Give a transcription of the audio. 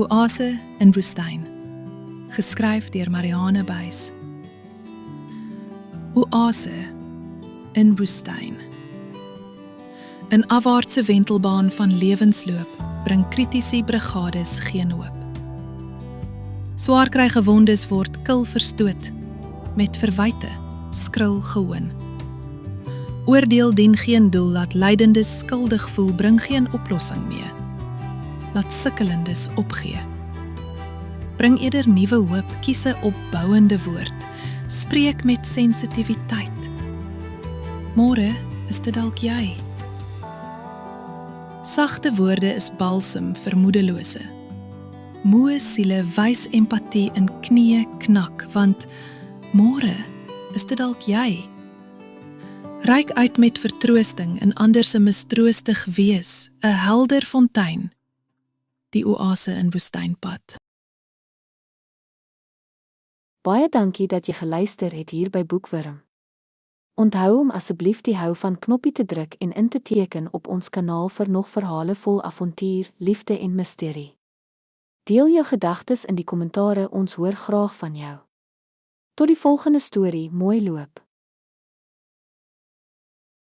Oase in woestyn, geskryf deur Marianne Buys. Oase in woestyn. 'n afwaartse wentelbaan van lewensloop bring kritiese brigades geen hoop. Swaarkry gewondes word kil verstoot, met verwyte skril gehoon. Oordeel dien geen doel, laat lydendes skuldig voel, bring geen oplossing mee. Laat sukkelendes opgee. Bring eerder nuwe hoop, kies 'n opbouende woord, spreek met sensitiwiteit. Môre is dit dalk jy. Sagte woorde is balsem vir moedelose. Moe siele wys empatie in knieë knak, want môre is dit dalk jy. Reik uit met vertroosting in ander se mistroostig wees, 'n helder fontein, die oase in woestynpad. Baie dankie dat jy geluister het hier by Boekwurm. Onthou om asseblief die hou van knoppie te druk en in te teken op ons kanaal vir nog verhale vol avontuur, liefde en misterie. Deel jou gedagtes in die kommentare, ons hoor graag van jou. Tot die volgende storie, mooi loop.